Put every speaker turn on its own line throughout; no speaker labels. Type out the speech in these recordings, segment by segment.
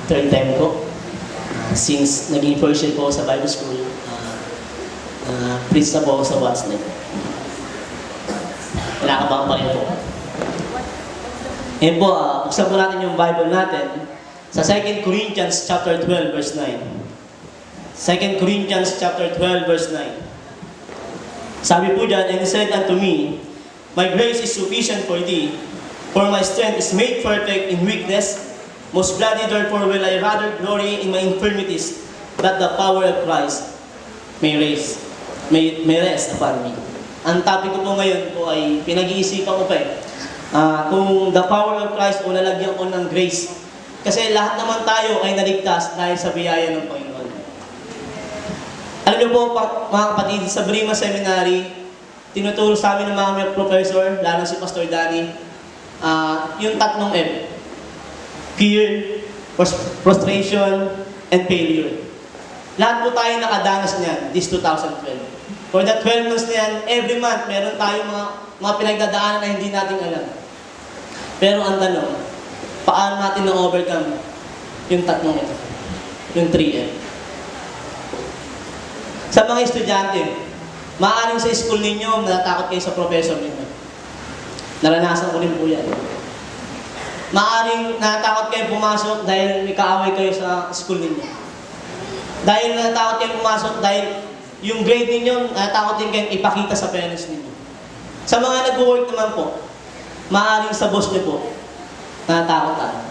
third time ko. Since naging first year po sa Bible School, preach na po ako sa Watsnet. Kinakabahan pa rin po. Ngayon po, buksan po natin yung Bible natin sa 2 Corinthians chapter 12, verse 9. 2 Corinthians chapter 12, verse 9. Sabi po dyan, and he said unto me, my grace is sufficient for thee, for my strength is made perfect in weakness. Most gladly therefore will I rather glory in my infirmities, that the power of Christ may rest upon me. Ang topic ko po ngayon po ay pinag-iisipan ko pa kung the power of Christ o lalagyan ko ng grace. Kasi lahat naman tayo ay naligtas dahil sa biyaya ng Panginoon. Alam niyo po mga kapatid, sa Brima Seminary, tinuturo sa amin ng mga professor, lalo si Pastor Danny, yung tatlong F. Fear, frustration, and failure. Lahat po tayo nakadanas niyan this 2012. For the 12 months na yan, every month, meron tayong mga pinagdadaanan na hindi natin alam. Pero ang tanong, paano natin na-overcome yung tatlong ito? Yung 3M. Sa mga estudyante, maaaring sa school ninyo, natatakot kayo sa professor ninyo. Naranasan ko rin po yan. Maaaring natakot kayo pumasok dahil may kaaway kayo sa school ninyo. Dahil natakot kayo pumasok dahil yung grade ninyo, natakot din kayong ipakita sa parents ninyo. Sa mga nag-work naman po, maaaring sa boss niyo po, natakot tayo.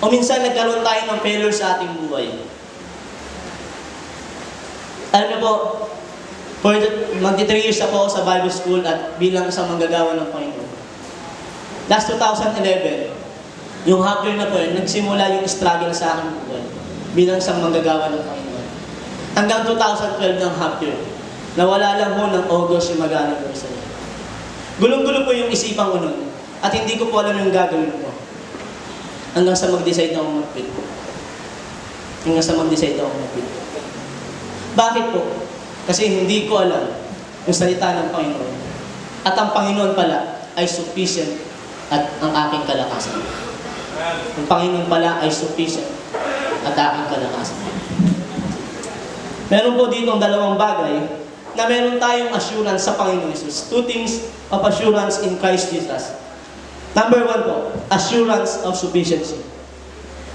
O minsan nagkaroon tayo ng failure sa ating buhay. Alam niyo po, magti-3 years ako sa Bible School at bilang isang manggagawa ng Panginoon. Last 2011, yung half year na po yun, nagsimula yung struggle sa aking buhay bilang isang manggagawa ng Panginoon. Hanggang 2012 ng half year, nawala lang ho ng August yung mag-anniversary. Gulong-gulo po yung isipan ko nun at hindi ko po alam yung gagawin ko. Hanggang sa mag-decide na akong mag-quit. Bakit po? Kasi hindi ko alam yung salita ng Panginoon. At ang Panginoon pala ay sufficient at ang aking kalakasan. Ang Panginoon pala ay sufficient at aking kalakasan. Meron po dito ang dalawang bagay na meron tayong assurance sa Panginoon Jesus. Two things of assurance in Christ Jesus. Number 1 po, assurance of sufficiency.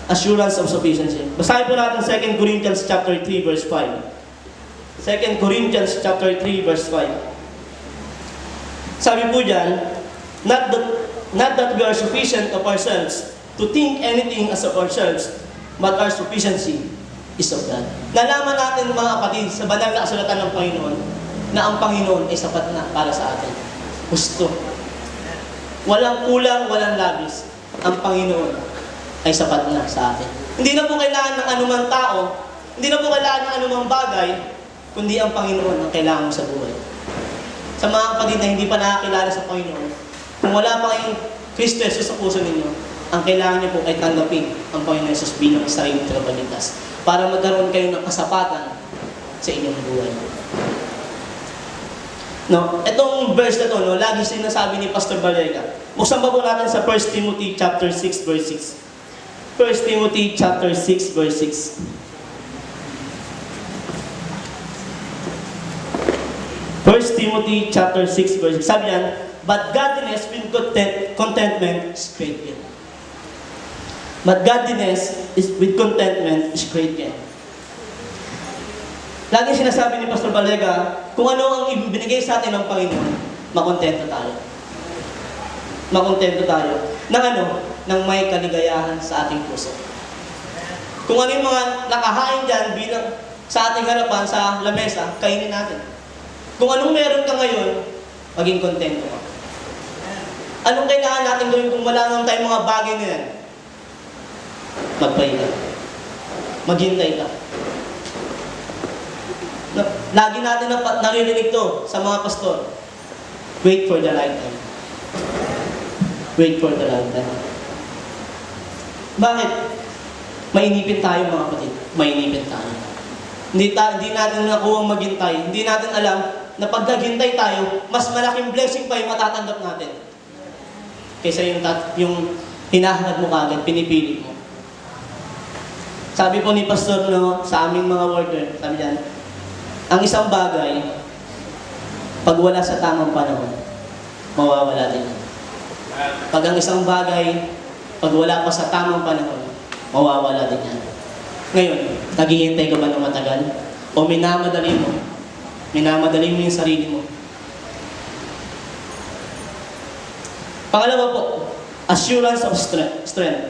Assurance of sufficiency. Basahin po natin 2 Corinthians chapter 3 verse 5. 2 Corinthians chapter 3 verse 5. Sabi po dyan, not that we are sufficient of ourselves to think anything as of ourselves, but our sufficiency is of God. Nalaman natin mga kapatid sa banal na kasulatan ng Panginoon na ang Panginoon ay sapat na para sa atin. Gusto. Walang kulang, walang labis. Ang Panginoon ay sapat na sa atin. Hindi na po kailangan ng anumang tao, hindi na po kailangan ng anumang bagay, kundi ang Panginoon ang kailangan mo sa buhay. Sa mga kapatid na hindi pa nakakilala sa Panginoon, kung wala pa kayong Kristo Jesus sa puso ninyo, ang kailangan niyo po ay tanggapin ang Panginoon Jesus bilang sarili ng tagapagligtas para magkaroon kayo ng kasapatan sa inyong buhay. No, itong verse na to, no, lagi sinasabi ni Pastor Balega. Buksan pa po natin sa 1 Timothy chapter 6 verse 6. 1 Timothy chapter 6 verse 6. 1 Timothy chapter 6 verse 6. Sabi yan, but godliness with contentment is great gain. But godliness is with contentment is great gain. Lagi sinasabi ni Pastor Balega, kung ano ang ibinigay sa atin ng Panginoon, makontento tayo. Makontento tayo. Ng ano? Ng may kaligayahan sa ating puso. Kung ano yung mga nakahain dyan bilang sa ating harapan, sa lamesa, kainin natin. Kung anong meron ka ngayon, maging kontento ka. Anong kailangan natin gawin kung wala naman tayong mga bagay na yan? Magpray ka. Maghintay ka. Lagi natin naririnig to sa mga pastor. Wait for the right time. Wait for the right time. Bakit? Mainipin tayo mga kapatid. Mainipin tayo. Hindi natin nakuha maghintay. Hindi natin alam na pag naghintay tayo, mas malaking blessing pa yung matatanggap natin. Kaysa yung hinahangad mo kagad, pinipili mo. Sabi po ni Pastor no, sa aming mga worker, sabi niyan, ang isang bagay, pag wala sa tamang panahon, mawawala din. Pag ang isang bagay, pag wala pa sa tamang panahon, mawawala din yan. Ngayon, naghihintay ka ba ng matagal? O minamadali mo? Minamadali mo yung sarili mo? Pangalawa po, assurance of strength.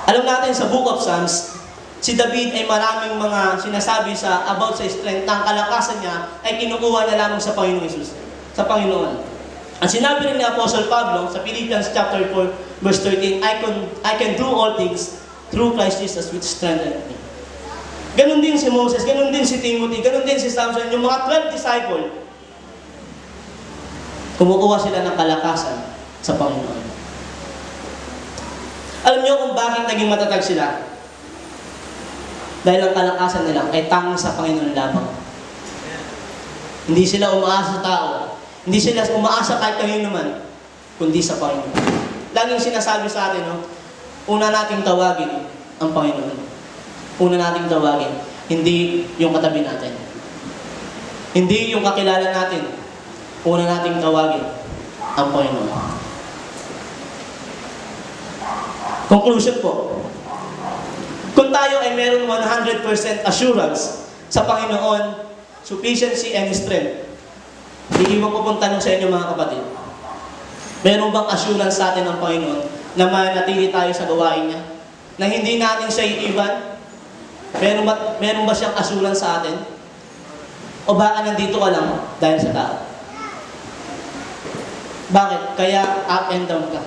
Alam natin sa Book of Psalms, si David ay maraming mga sinasabi about sa strength na ang kalakasan niya ay kinukuha na lamang sa Panginoong Hesus, sa Panginoon. Ang sinabi rin ni Apostle Pablo sa Philippians chapter 4, verse 13, I can do all things through Christ Jesus which strengthened me. Ganon din si Moses, ganon din si Timothy, ganon din si Samson, yung mga 12 disciple, kumukuha sila ng kalakasan sa Panginoon. Alam niyo kung bakit naging matatag sila? Dahil ang kalakasan nila ay tanging sa Panginoon lamang. Hindi sila umaasa sa tao. Hindi sila umaasa kahit kanino man, kundi sa Panginoon. Laging sinasabi sa atin, no? Una nating tawagin ang Panginoon. Una nating tawagin, hindi yung katabi natin. Hindi yung kakilala natin. Una nating tawagin ang Panginoon. Conclusion po. Kung tayo ay meron 100% assurance sa Panginoon, sufficiency and strength, iiwan ko pong tanong sa inyo mga kapatid. Meron bang assurance sa atin ng Panginoon na manatili tayo sa gawain niya? Na hindi natin siya iiwan? Meron ba siyang assurance sa atin? O baka nandito ka lang dahil sa tao? Bakit? Kaya up and down ka.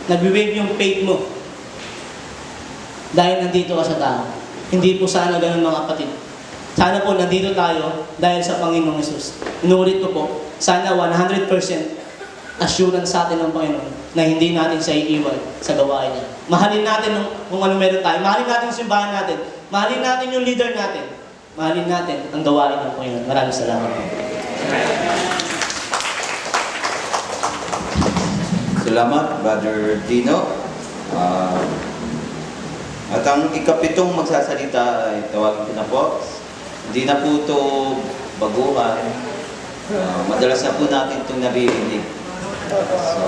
Nag-wave yung faith mo dahil nandito ka sa tao. Hindi po sana ganun mga kapatid. Sana po nandito tayo dahil sa Panginoong Hesus. Inulit ko po, sana 100% assurance sa atin ng Panginoon na hindi natin siya iiwan sa gawain niya. Mahalin natin kung ano meron tayo. Mahalin natin yung simbahan natin. Mahalin natin yung leader natin. Mahalin natin ang gawain ng Panginoon. Maraming salamat.
Salamat, Brother Dino. At ang ikapitong magsasalita ay tawagin ko na po. Hindi na po ito baguhan. Madalas na po natin itong naririnig. So,